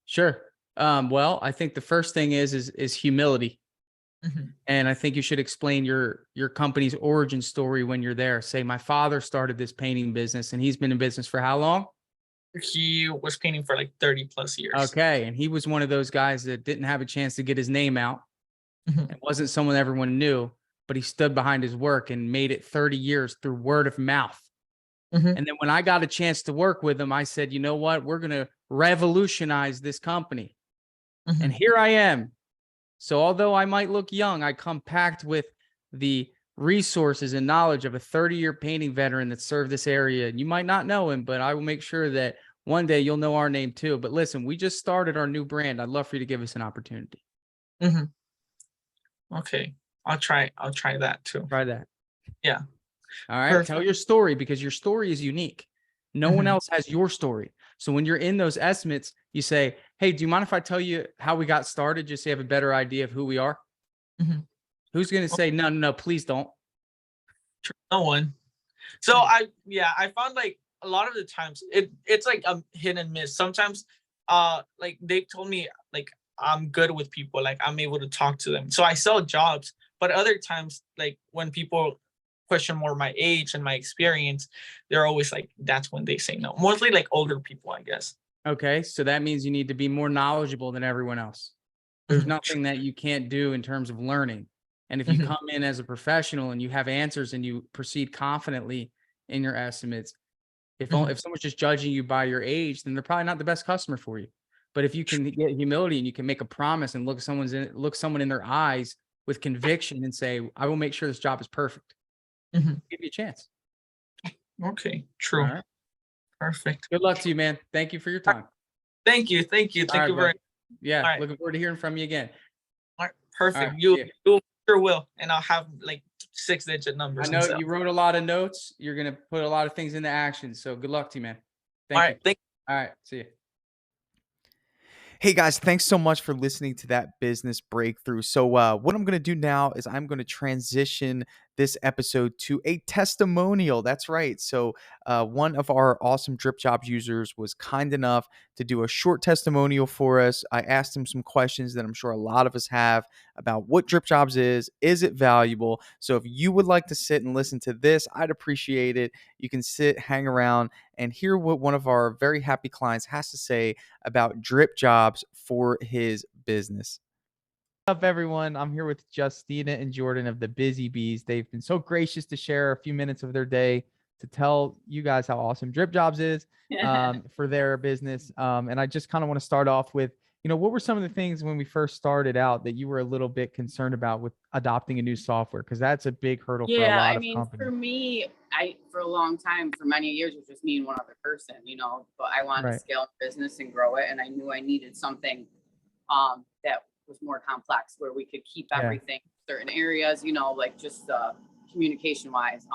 [SPEAKER 1] Sure. Well, I think the first thing is humility.
[SPEAKER 3] Mhm.
[SPEAKER 1] And I think you should explain your company's origin story when you're there. Say, my father started this painting business and he's been in business for how long?
[SPEAKER 3] He was painting for like 30 plus years.
[SPEAKER 1] Okay. And he was one of those guys that didn't have a chance to get his name out.
[SPEAKER 3] Mhm.
[SPEAKER 1] It wasn't someone everyone knew, but he stood behind his work and made it 30 years through word of mouth.
[SPEAKER 3] Mhm.
[SPEAKER 1] And then when I got a chance to work with him, I said, you know what? We're going to revolutionize this company.
[SPEAKER 3] Mhm.
[SPEAKER 1] And here I am. So although I might look young, I come packed with the resources and knowledge of a 30-year painting veteran that served this area. And you might not know him, but I will make sure that one day you'll know our name too. But listen, we just started our new brand. I'd love for you to give us an opportunity.
[SPEAKER 3] Mhm. Okay. I'll try that too.
[SPEAKER 1] Try that.
[SPEAKER 3] Yeah.
[SPEAKER 1] All right.
[SPEAKER 3] Perfect.
[SPEAKER 1] Tell your story, because your story is unique. No one else has your story. So when you're in those estimates, you say, hey, do you mind if I tell you how we got started, just so you have a better idea of who we are?
[SPEAKER 3] Mhm.
[SPEAKER 1] Who's going to say, no, please don't?
[SPEAKER 3] No one. So I found like a lot of the times it's like a hit and miss. Sometimes like they told me like I'm good with people, like I'm able to talk to them. So I sell jobs, but other times like when people question more my age and my experience, they're always like, that's when they say no. Mostly like older people, I guess.
[SPEAKER 1] Okay. So that means you need to be more knowledgeable than everyone else. There's
[SPEAKER 3] Mhm.
[SPEAKER 1] nothing that you can't do in terms of learning. And if you
[SPEAKER 3] Mhm.
[SPEAKER 1] come in as a professional and you have answers and you proceed confidently in your estimates, if someone's just judging you by your age, then they're probably not the best customer for you. But if you can get humility and you can make a promise and look someone in their eyes with conviction and say, I will make sure this job is perfect,
[SPEAKER 3] Mhm.
[SPEAKER 1] give you a chance.
[SPEAKER 3] Okay,
[SPEAKER 1] All
[SPEAKER 3] true.
[SPEAKER 1] right.
[SPEAKER 3] Perfect.
[SPEAKER 1] Good luck to you, man. Thank you for your time.
[SPEAKER 3] Thank you.
[SPEAKER 1] All right,
[SPEAKER 3] Very
[SPEAKER 1] bud.
[SPEAKER 3] much.
[SPEAKER 1] Yeah.
[SPEAKER 3] All right.
[SPEAKER 1] Looking forward to hearing from you again.
[SPEAKER 3] All right.
[SPEAKER 1] All
[SPEAKER 3] Perfect.
[SPEAKER 1] right.
[SPEAKER 3] You
[SPEAKER 1] See ya.
[SPEAKER 3] you sure will, and I'll have like 6-digit
[SPEAKER 1] I
[SPEAKER 3] numbers and
[SPEAKER 1] know
[SPEAKER 3] stuff.
[SPEAKER 1] you wrote a lot of notes. You're going to put a lot of things into action. So good luck to you, man.
[SPEAKER 3] All
[SPEAKER 1] Thank you.
[SPEAKER 3] right. Thank
[SPEAKER 1] All right. See you.
[SPEAKER 2] Hey guys, thanks so much for listening to that business breakthrough. So what I'm going to do now is I'm going to transition this episode to a testimonial. That's right. So one of our awesome Dripjobs users was kind enough to do a short testimonial for us. I asked him some questions that I'm sure a lot of us have about what Dripjobs is it valuable? So if you would like to sit and listen to this, I'd appreciate it. You can sit, hang around, and hear what one of our very happy clients has to say about Dripjobs for his business.
[SPEAKER 4] What's up, everyone? I'm here with Justina and Jordan of the Busy Bees. They've been so gracious to share a few minutes of their day to tell you guys how awesome Dripjobs is for their business. And I just kind of want to start off with, what were some of the things when we first started out that you were a little bit concerned about with adopting a new software? Because that's a big hurdle for a lot of companies.
[SPEAKER 5] For me, for a long time, for many years, it was just me and one other person, but I wanted to scale the business and grow it. And I knew I needed something that was more complex, where we could keep everything in certain areas, like just communication wise.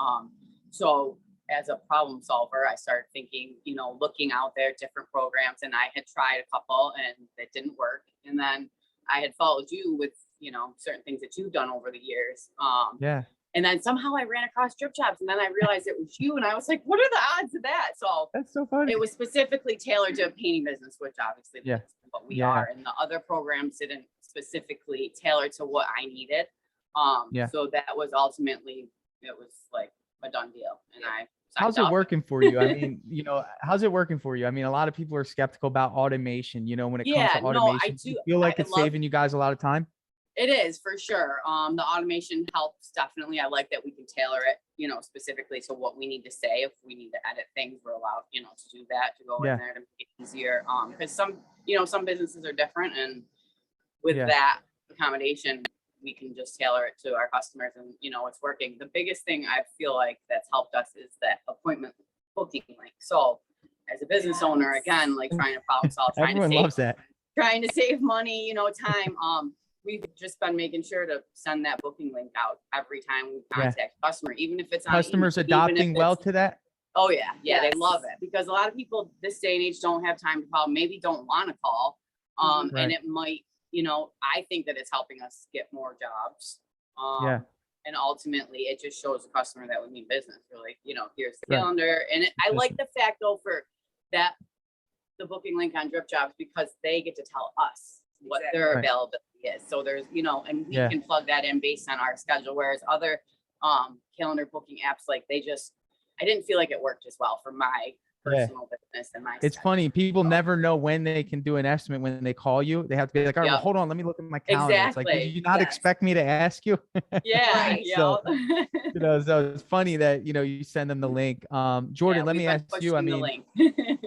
[SPEAKER 5] So as a problem solver, I started thinking, you know, looking out there, different programs, and I had tried a couple and it didn't work. And then I had followed you with, you know, certain things that you've done over the years.
[SPEAKER 4] Yeah.
[SPEAKER 5] And then somehow I ran across Dripjobs, and then I realized it was you, and I was like, what are the odds of that? So
[SPEAKER 4] That's so funny.
[SPEAKER 5] it was specifically tailored to a painting business, which obviously
[SPEAKER 4] Yeah.
[SPEAKER 5] is what we
[SPEAKER 4] Yeah.
[SPEAKER 5] are. And the other programs didn't specifically tailor to what I needed.
[SPEAKER 4] Yeah.
[SPEAKER 5] So that was ultimately, it was like a done deal. And I
[SPEAKER 4] How's
[SPEAKER 5] signed
[SPEAKER 4] it
[SPEAKER 5] up.
[SPEAKER 4] working for you? I mean, you know, how's it working for you? I mean, a lot of people are skeptical about automation, you know, when it comes
[SPEAKER 5] Yeah,
[SPEAKER 4] to
[SPEAKER 5] no, I
[SPEAKER 4] automation. Do you
[SPEAKER 5] do.
[SPEAKER 4] feel like
[SPEAKER 5] I
[SPEAKER 4] it's
[SPEAKER 5] love-
[SPEAKER 4] saving you guys a lot of time?
[SPEAKER 5] It is for sure. The automation helps definitely. I like that we can tailor it, you know, specifically to what we need to say. If we need to edit things, we're allowed, you know, to do that, to go
[SPEAKER 4] Yeah.
[SPEAKER 5] in there to make it easier. Because some, you know, some businesses are different, and with
[SPEAKER 4] Yeah.
[SPEAKER 5] that accommodation, we can just tailor it to our customers, and you know, it's working. The biggest thing I feel like that's helped us is that appointment booking link. So, as a business owner, again, like trying to problem solve,
[SPEAKER 4] Everyone loves that.
[SPEAKER 5] trying to save money, you know, time. We've just been making sure to send that booking link out every time we contact a customer, even if it's on
[SPEAKER 4] Customers
[SPEAKER 5] email, even if
[SPEAKER 4] adopting well
[SPEAKER 5] it's-
[SPEAKER 4] to that.
[SPEAKER 5] Oh yeah, yeah,
[SPEAKER 6] Yes.
[SPEAKER 5] they love it because a lot of people this day and age don't have time to call, maybe don't want to call,
[SPEAKER 4] Right.
[SPEAKER 5] and it might, you know, I think that it's helping us get more jobs.
[SPEAKER 4] Yeah.
[SPEAKER 5] And ultimately, it just shows the customer that we mean business. We're like, you know, here's the
[SPEAKER 4] Right.
[SPEAKER 5] calendar, and I like the fact though for that the booking link on Dripjobs because they get to tell us what their
[SPEAKER 4] Right.
[SPEAKER 5] availability is. So there's, you know, and we
[SPEAKER 4] Yeah.
[SPEAKER 5] can plug that in based on our schedule. Whereas other calendar booking apps, like I didn't feel like it worked as well for my
[SPEAKER 4] Yeah.
[SPEAKER 5] personal business and my.
[SPEAKER 4] It's
[SPEAKER 5] schedule.
[SPEAKER 4] funny. People never know when they can do an estimate when they call you. They have to be like, all right, well,
[SPEAKER 5] Yep.
[SPEAKER 4] hold on, let me look at my calendar. It's like,
[SPEAKER 5] Exactly.
[SPEAKER 4] did you not
[SPEAKER 6] Yes.
[SPEAKER 4] expect me to ask you?
[SPEAKER 5] Yeah.
[SPEAKER 6] Right.
[SPEAKER 5] Yeah.
[SPEAKER 4] So, you know, so it's funny that, you know, you send them the link. Jordan, let me ask you, I mean,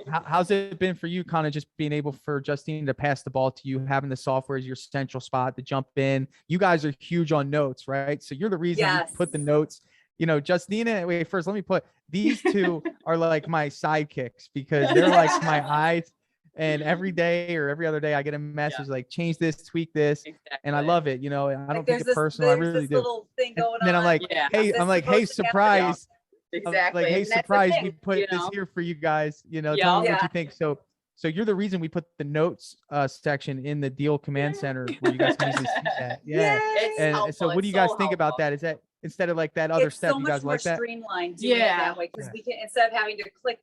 [SPEAKER 4] how's it been for you kind of just being able for Justine to pass the ball to you, having the software as your central spot to jump in? You guys are huge on notes, right? So you're the reason we put the
[SPEAKER 6] Yes.
[SPEAKER 4] notes, you know, Justina, wait, first, let me put these two are like my sidekicks because they're like my eyes. And every day or every other day, I get a message like, change this, tweak this.
[SPEAKER 5] Exactly.
[SPEAKER 4] And I love it. You know, I don't take
[SPEAKER 6] there's
[SPEAKER 4] it
[SPEAKER 6] this,
[SPEAKER 4] personal. I
[SPEAKER 6] there's
[SPEAKER 4] really
[SPEAKER 6] this
[SPEAKER 4] do.
[SPEAKER 6] little thing
[SPEAKER 4] And
[SPEAKER 6] going
[SPEAKER 4] then I'm
[SPEAKER 6] on.
[SPEAKER 4] like,
[SPEAKER 5] Yeah.
[SPEAKER 4] hey,
[SPEAKER 6] This
[SPEAKER 4] I'm
[SPEAKER 6] is
[SPEAKER 4] like, hey,
[SPEAKER 6] supposed to happen.
[SPEAKER 4] surprise.
[SPEAKER 5] Exactly.
[SPEAKER 4] Like, hey,
[SPEAKER 6] And that's the
[SPEAKER 4] surprise,
[SPEAKER 6] thing,
[SPEAKER 4] we put
[SPEAKER 5] you
[SPEAKER 4] this
[SPEAKER 5] know?
[SPEAKER 4] here for you guys. You know,
[SPEAKER 5] Yeah.
[SPEAKER 4] tell me what
[SPEAKER 6] Yeah.
[SPEAKER 4] you think. So you're the reason we put the notes section in the deal command center where you guys can easily see that. Yeah.
[SPEAKER 5] It's
[SPEAKER 4] And
[SPEAKER 5] helpful.
[SPEAKER 4] so what do
[SPEAKER 5] It's
[SPEAKER 4] you guys
[SPEAKER 5] so
[SPEAKER 4] think about
[SPEAKER 5] helpful.
[SPEAKER 4] that? Is that instead of like that other
[SPEAKER 6] It's
[SPEAKER 4] step,
[SPEAKER 6] so
[SPEAKER 4] you
[SPEAKER 6] much
[SPEAKER 4] guys
[SPEAKER 6] more
[SPEAKER 4] like that?
[SPEAKER 6] streamlined doing it
[SPEAKER 5] Yeah.
[SPEAKER 6] that way because
[SPEAKER 4] Yeah.
[SPEAKER 6] we can, instead of having to click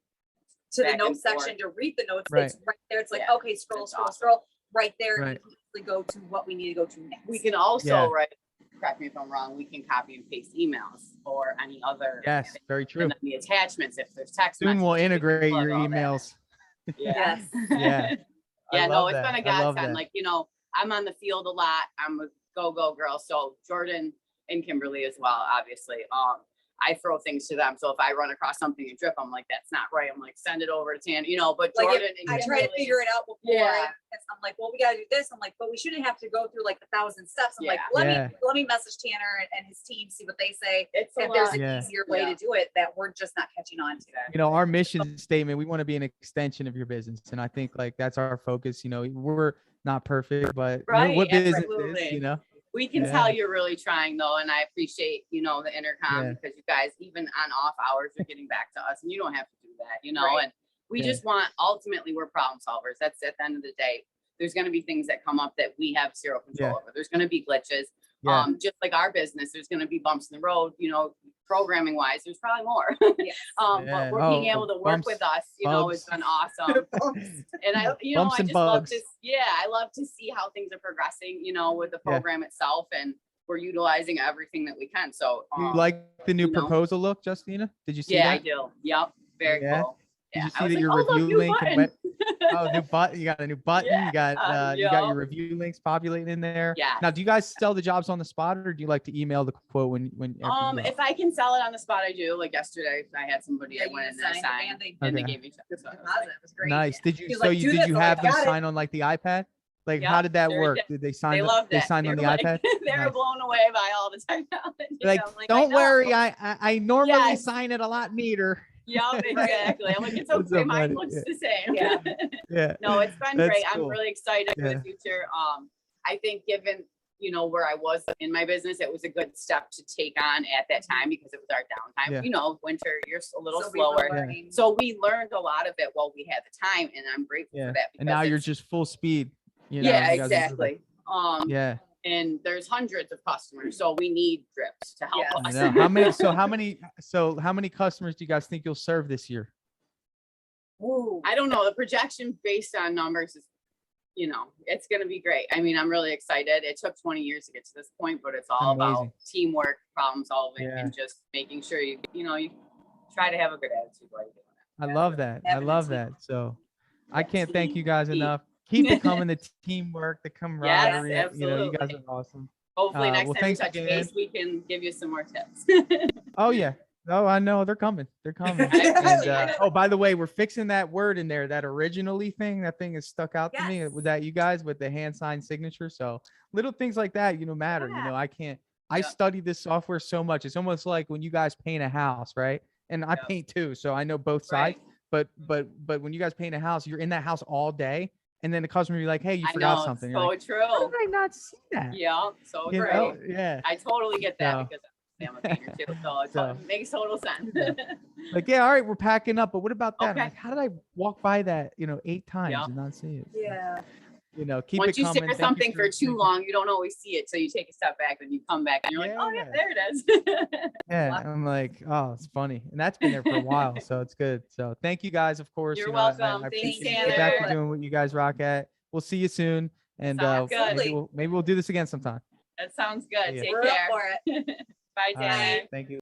[SPEAKER 6] to
[SPEAKER 5] Back
[SPEAKER 6] the
[SPEAKER 5] and
[SPEAKER 6] notes
[SPEAKER 5] forth.
[SPEAKER 6] section to read the notes,
[SPEAKER 4] Right.
[SPEAKER 6] it's right there. It's like,
[SPEAKER 5] Yeah.
[SPEAKER 6] okay, scroll,
[SPEAKER 5] It's
[SPEAKER 6] scroll,
[SPEAKER 5] awesome.
[SPEAKER 6] scroll. Right there,
[SPEAKER 4] Right.
[SPEAKER 6] you can easily go to what we need to go to next.
[SPEAKER 5] We can also
[SPEAKER 4] Yeah.
[SPEAKER 5] write, correct me if I'm wrong, we can copy and paste emails or any other.
[SPEAKER 4] Yes, very true.
[SPEAKER 5] And then the attachments, if there's text.
[SPEAKER 4] Soon we'll
[SPEAKER 5] messages, we can
[SPEAKER 4] integrate
[SPEAKER 5] plug
[SPEAKER 4] your
[SPEAKER 5] all that in.
[SPEAKER 4] emails.
[SPEAKER 5] Yeah.
[SPEAKER 6] Yes.
[SPEAKER 4] Yeah. I
[SPEAKER 5] Yeah, no,
[SPEAKER 4] love
[SPEAKER 5] it's
[SPEAKER 4] that.
[SPEAKER 5] been a
[SPEAKER 4] I love
[SPEAKER 5] godsend.
[SPEAKER 4] that.
[SPEAKER 5] Like, you know, I'm on the field a lot. I'm a go girl. So Jordan and Kimberly as well, obviously. I throw things to them. So if I run across something in Drip, I'm like, that's not right. I'm like, send it over to Tan, you know, but
[SPEAKER 6] Like
[SPEAKER 5] Jordan
[SPEAKER 6] if
[SPEAKER 5] and
[SPEAKER 6] I try to
[SPEAKER 5] Kimberly-
[SPEAKER 6] figure it out before.
[SPEAKER 5] Yeah.
[SPEAKER 6] And I'm like, well, we gotta do this. I'm like, but we shouldn't have to go through like 1,000 steps. I'm like,
[SPEAKER 5] Yeah.
[SPEAKER 6] let me message Tanner and his team, see what they say.
[SPEAKER 5] It's a
[SPEAKER 6] If there's
[SPEAKER 5] lot.
[SPEAKER 6] an
[SPEAKER 4] Yeah.
[SPEAKER 6] easier way
[SPEAKER 5] Yeah.
[SPEAKER 6] to do it that we're just not catching on to.
[SPEAKER 4] You know, our mission statement, we want to be an extension of your business. And I think like that's our focus. You know, we're not perfect, but
[SPEAKER 5] Right,
[SPEAKER 4] what business is,
[SPEAKER 5] absolutely.
[SPEAKER 4] you know?
[SPEAKER 5] We can
[SPEAKER 4] Yeah.
[SPEAKER 5] tell you're really trying though, and I appreciate, you know, the intercom
[SPEAKER 4] Yeah.
[SPEAKER 5] because you guys, even on off hours, are getting back to us, and you don't have to do that, you know.
[SPEAKER 6] Right.
[SPEAKER 5] And we
[SPEAKER 4] Yeah.
[SPEAKER 5] just want, ultimately, we're problem solvers. That's at the end of the day. There's going to be things that come up that we have zero control
[SPEAKER 4] Yeah.
[SPEAKER 5] over. There's going to be glitches.
[SPEAKER 4] Yeah.
[SPEAKER 5] Just like our business, there's going to be bumps in the road, you know, programming wise, there's probably more.
[SPEAKER 6] Yes.
[SPEAKER 4] Yeah.
[SPEAKER 5] But we're being
[SPEAKER 4] Oh,
[SPEAKER 5] able to work
[SPEAKER 4] bumps,
[SPEAKER 5] with us, you know, it's
[SPEAKER 4] bugs.
[SPEAKER 5] been awesome. And I, you know,
[SPEAKER 4] Bumps
[SPEAKER 5] I
[SPEAKER 4] and
[SPEAKER 5] just love
[SPEAKER 4] bugs.
[SPEAKER 5] to, I love to see how things are progressing, you know, with the
[SPEAKER 4] Yeah.
[SPEAKER 5] program itself, and we're utilizing everything that we can. So,
[SPEAKER 4] You like the new
[SPEAKER 5] you know.
[SPEAKER 4] proposal look, Justina? Did you see
[SPEAKER 5] yeah, I
[SPEAKER 4] that?
[SPEAKER 5] do. Yep. Very
[SPEAKER 4] Yeah?
[SPEAKER 5] cool.
[SPEAKER 4] Did
[SPEAKER 5] Yeah.
[SPEAKER 4] you
[SPEAKER 5] I
[SPEAKER 4] see
[SPEAKER 5] was
[SPEAKER 4] that
[SPEAKER 5] like,
[SPEAKER 4] your
[SPEAKER 5] oh, look,
[SPEAKER 4] review
[SPEAKER 5] new
[SPEAKER 4] link and
[SPEAKER 5] button.
[SPEAKER 4] Oh, new button. You got a new button.
[SPEAKER 5] Yeah,
[SPEAKER 4] You got you got your
[SPEAKER 5] yep.
[SPEAKER 4] review links populating in there.
[SPEAKER 5] Yes.
[SPEAKER 4] Now, do you guys sell the jobs on the spot, or do you like to email the quote when
[SPEAKER 5] If I can sell it on the spot, I do. Like yesterday, I had somebody
[SPEAKER 6] Yeah,
[SPEAKER 5] that
[SPEAKER 6] you
[SPEAKER 5] went in
[SPEAKER 6] signed
[SPEAKER 5] and
[SPEAKER 6] the
[SPEAKER 5] signed,
[SPEAKER 6] Band-Aid
[SPEAKER 5] and they
[SPEAKER 4] Okay.
[SPEAKER 5] gave me checks. So I was
[SPEAKER 6] deposit.
[SPEAKER 5] like,
[SPEAKER 6] It was great.
[SPEAKER 4] Nice. Did you
[SPEAKER 6] He was
[SPEAKER 4] so
[SPEAKER 6] like,
[SPEAKER 4] you
[SPEAKER 6] "Do
[SPEAKER 4] did
[SPEAKER 6] this."
[SPEAKER 4] you
[SPEAKER 6] I'm like,
[SPEAKER 4] have them
[SPEAKER 6] "Got it."
[SPEAKER 4] sign on like the iPad? Like
[SPEAKER 5] Yeah,
[SPEAKER 4] how did that
[SPEAKER 5] sure
[SPEAKER 4] work?
[SPEAKER 5] did.
[SPEAKER 4] Did they sign?
[SPEAKER 5] They loved
[SPEAKER 4] They
[SPEAKER 5] it.
[SPEAKER 4] signed on
[SPEAKER 5] They
[SPEAKER 4] the
[SPEAKER 5] were
[SPEAKER 4] iPad.
[SPEAKER 5] they were
[SPEAKER 4] Nice.
[SPEAKER 5] blown away by all the technology.
[SPEAKER 4] Like,
[SPEAKER 5] I'm like,
[SPEAKER 4] don't
[SPEAKER 5] I know.
[SPEAKER 4] worry, I normally
[SPEAKER 5] Yes.
[SPEAKER 4] sign it a lot neater.
[SPEAKER 5] Yep, exactly. I'm like, it's
[SPEAKER 4] That's so
[SPEAKER 5] okay. Mine
[SPEAKER 4] funny.
[SPEAKER 5] looks
[SPEAKER 4] Yeah.
[SPEAKER 5] the same.
[SPEAKER 6] Yeah.
[SPEAKER 4] Yeah.
[SPEAKER 5] No, it's been
[SPEAKER 4] That's
[SPEAKER 5] great.
[SPEAKER 4] cool.
[SPEAKER 5] I'm really excited for
[SPEAKER 4] Yeah.
[SPEAKER 5] the future. I think given you know, where I was in my business, it was a good step to take on at that time because it was our downtime.
[SPEAKER 4] Yeah.
[SPEAKER 5] You know, winter, you're a little
[SPEAKER 6] So we were
[SPEAKER 5] slower.
[SPEAKER 6] learning.
[SPEAKER 5] So we learned a lot of it while we had the time, and I'm grateful
[SPEAKER 4] Yeah.
[SPEAKER 5] for that.
[SPEAKER 4] And now
[SPEAKER 5] because
[SPEAKER 4] you're
[SPEAKER 5] it's-
[SPEAKER 4] just full speed. You know,
[SPEAKER 5] yeah,
[SPEAKER 4] you guys are
[SPEAKER 5] exactly.
[SPEAKER 4] Yeah.
[SPEAKER 5] And there's hundreds of customers, so we need drips to help
[SPEAKER 6] Yes.
[SPEAKER 4] I
[SPEAKER 5] us.
[SPEAKER 4] know. How many customers do you guys think you'll serve this year?
[SPEAKER 6] Ooh.
[SPEAKER 5] I don't know. The projection based on numbers is, you know, it's going to be great. I mean, I'm really excited. It took 20 years to get to this point, but it's all about
[SPEAKER 4] Amazing.
[SPEAKER 5] teamwork, problem solving,
[SPEAKER 4] Yeah.
[SPEAKER 5] and just making sure you try to have a good attitude while you're doing it.
[SPEAKER 4] I love that. I
[SPEAKER 6] Having a
[SPEAKER 4] love
[SPEAKER 6] team.
[SPEAKER 4] that. So I
[SPEAKER 5] Yeah,
[SPEAKER 4] can't thank you guys
[SPEAKER 5] team.
[SPEAKER 4] enough. Keep it coming, the teamwork, the camaraderie. You know, you guys
[SPEAKER 5] absolutely.
[SPEAKER 4] are awesome.
[SPEAKER 5] Hopefully next
[SPEAKER 4] well,
[SPEAKER 5] time we
[SPEAKER 4] thanks
[SPEAKER 5] touch
[SPEAKER 4] again.
[SPEAKER 5] base, we can give you some more tips.
[SPEAKER 4] Oh yeah. Oh, I know they're coming. They're coming. And, oh, by the way, we're fixing that word in there. That originally thing, that thing is stuck out to me.
[SPEAKER 6] Yes.
[SPEAKER 4] Was that you guys with the hand signed signature? So little things like that, you know, matter. You
[SPEAKER 6] Yeah.
[SPEAKER 4] know, I
[SPEAKER 5] Yeah.
[SPEAKER 4] study this software so much. It's almost like when you guys paint a house, right? And I
[SPEAKER 5] Yeah.
[SPEAKER 4] paint too, so I know both sides. But when you guys paint a house, you're in that house all day, and then the customer will be like, "Hey, you
[SPEAKER 5] I
[SPEAKER 4] forgot
[SPEAKER 5] know,
[SPEAKER 4] something."
[SPEAKER 5] it's
[SPEAKER 4] You're
[SPEAKER 5] so
[SPEAKER 4] like,
[SPEAKER 5] true.
[SPEAKER 4] how did I not see that?
[SPEAKER 5] Yeah, so
[SPEAKER 4] You
[SPEAKER 5] great.
[SPEAKER 4] know? Yeah.
[SPEAKER 5] I totally get that
[SPEAKER 4] So-
[SPEAKER 5] because I'm a painter too, so it
[SPEAKER 4] So-
[SPEAKER 5] makes total sense.
[SPEAKER 4] Yeah. Like, yeah, all right, we're packing up, but what about that? I'm
[SPEAKER 5] Okay.
[SPEAKER 4] like, how did I walk by that, 8 times
[SPEAKER 5] Yeah.
[SPEAKER 4] and not see it?
[SPEAKER 6] Yeah.
[SPEAKER 4] You know, keep
[SPEAKER 5] Once
[SPEAKER 4] it
[SPEAKER 5] you
[SPEAKER 4] coming.
[SPEAKER 5] stare
[SPEAKER 4] Thank
[SPEAKER 5] at
[SPEAKER 4] you
[SPEAKER 5] something for too long, you don't always see it. So you take a step back and you come back and you're like, oh yeah,
[SPEAKER 4] Yeah.
[SPEAKER 5] there it is.
[SPEAKER 4] Yeah, I'm like, oh, it's funny, and that's been there for a while, so it's good. So thank you guys, of course.
[SPEAKER 5] You're
[SPEAKER 4] you know, I
[SPEAKER 5] welcome. Thanks,
[SPEAKER 4] appreciate you.
[SPEAKER 6] Tanner.
[SPEAKER 4] Get back to doing what you guys rock at. We'll see you soon, and
[SPEAKER 5] Sounds good.
[SPEAKER 4] maybe we'll do this again sometime.
[SPEAKER 5] That sounds good.
[SPEAKER 4] Yeah.
[SPEAKER 5] Take
[SPEAKER 6] We're up
[SPEAKER 5] care.
[SPEAKER 6] for it.
[SPEAKER 5] Bye,
[SPEAKER 4] All right,
[SPEAKER 5] Tanner.
[SPEAKER 4] thank you.